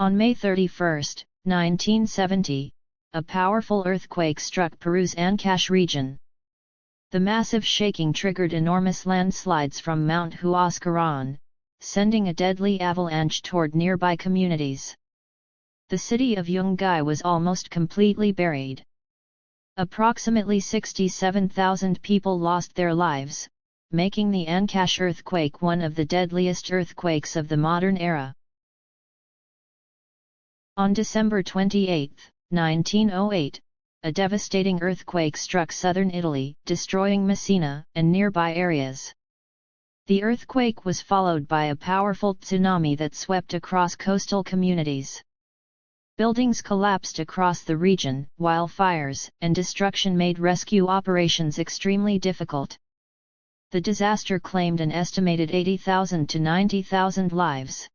On May 31, 1970, a powerful earthquake struck Peru's Ancash region. The massive shaking triggered enormous landslides from Mount Huascarán, sending a deadly avalanche toward nearby communities. The city of Yungay was almost completely buried. Approximately 67,000 people lost their lives, making the Ancash earthquake one of the deadliest earthquakes of the modern era. On December 28, 1908, a devastating earthquake struck southern Italy, destroying Messina and nearby areas. The earthquake was followed by a powerful tsunami that swept across coastal communities. Buildings collapsed across the region, while fires and destruction made rescue operations extremely difficult. The disaster claimed an estimated 80,000 to 90,000 lives.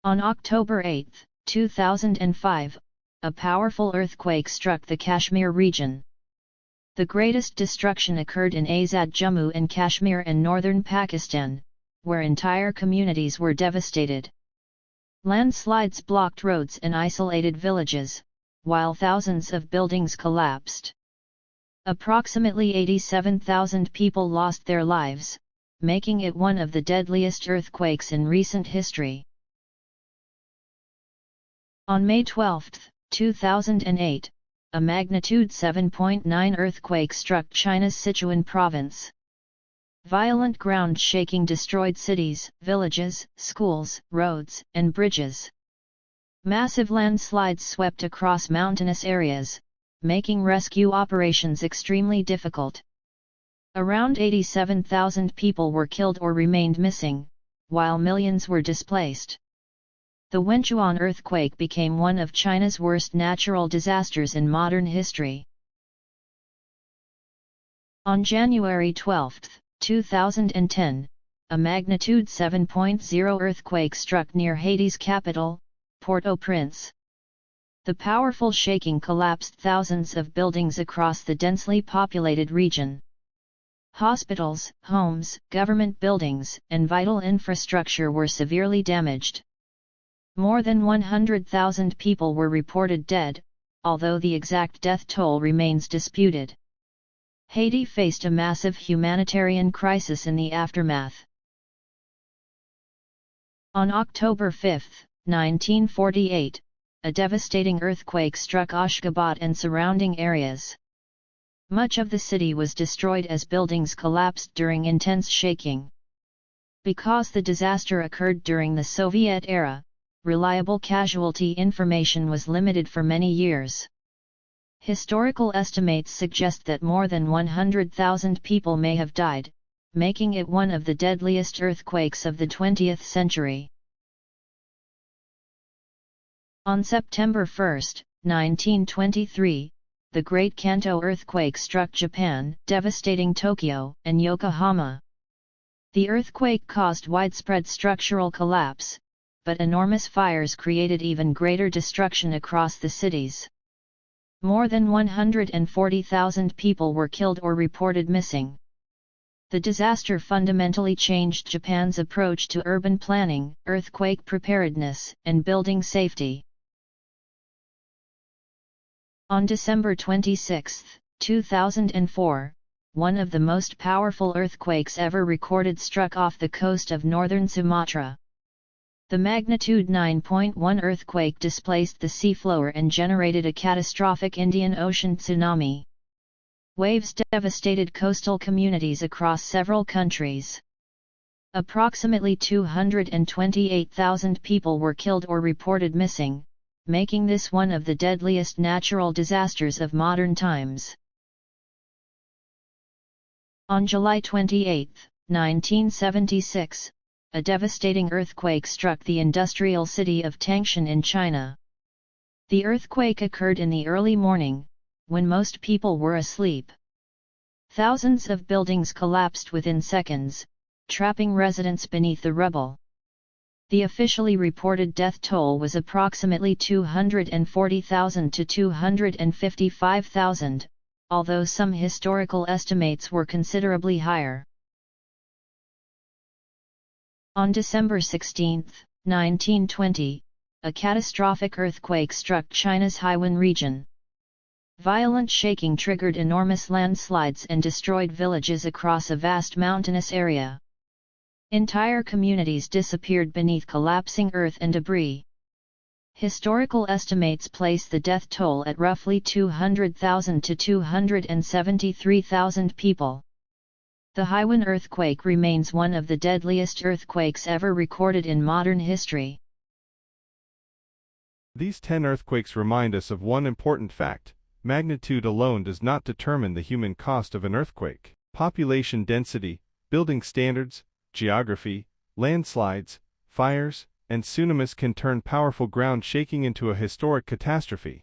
On October 8, 2005, a powerful earthquake struck the Kashmir region. The greatest destruction occurred in Azad Jammu and Kashmir and northern Pakistan, where entire communities were devastated. Landslides blocked roads and isolated villages, while thousands of buildings collapsed. Approximately 87,000 people lost their lives, making it one of the deadliest earthquakes in recent history. On May 12, 2008, a magnitude 7.9 earthquake struck China's Sichuan province. Violent ground shaking destroyed cities, villages, schools, roads, and bridges. Massive landslides swept across mountainous areas, making rescue operations extremely difficult. Around 87,000 people were killed or remained missing, while millions were displaced. The Wenchuan earthquake became one of China's worst natural disasters in modern history. On January 12, 2010, a magnitude 7.0 earthquake struck near Haiti's capital, Port-au-Prince. The powerful shaking collapsed thousands of buildings across the densely populated region. Hospitals, homes, government buildings, and vital infrastructure were severely damaged. More than 100,000 people were reported dead, although the exact death toll remains disputed. Haiti faced a massive humanitarian crisis in the aftermath. On October 5, 1948, a devastating earthquake struck Ashgabat and surrounding areas. Much of the city was destroyed as buildings collapsed during intense shaking. Because the disaster occurred during the Soviet era, reliable casualty information was limited for many years. Historical estimates suggest that more than 100,000 people may have died, making it one of the deadliest earthquakes of the 20th century. On September 1, 1923, the Great Kanto earthquake struck Japan, devastating Tokyo and Yokohama. The earthquake caused widespread structural collapse, but enormous fires created even greater destruction across the cities. More than 140,000 people were killed or reported missing. The disaster fundamentally changed Japan's approach to urban planning, earthquake preparedness, and building safety. On December 26, 2004, one of the most powerful earthquakes ever recorded struck off the coast of northern Sumatra. The magnitude 9.1 earthquake displaced the seafloor and generated a catastrophic Indian Ocean tsunami. Waves devastated coastal communities across several countries. Approximately 228,000 people were killed or reported missing, making this one of the deadliest natural disasters of modern times. On July 28, 1976, a devastating earthquake struck the industrial city of Tangshan in China. The earthquake occurred in the early morning, when most people were asleep. Thousands of buildings collapsed within seconds, trapping residents beneath the rubble. The officially reported death toll was approximately 240,000 to 255,000, although some historical estimates were considerably higher. On December 16, 1920, a catastrophic earthquake struck China's Haiwan region. Violent shaking triggered enormous landslides and destroyed villages across a vast mountainous area. Entire communities disappeared beneath collapsing earth and debris. Historical estimates place the death toll at roughly 200,000 to 273,000 people. The Haiwan earthquake remains one of the deadliest earthquakes ever recorded in modern history. These 10 earthquakes remind us of one important fact: magnitude alone does not determine the human cost of an earthquake. Population density, building standards, geography, landslides, fires, and tsunamis can turn powerful ground shaking into a historic catastrophe.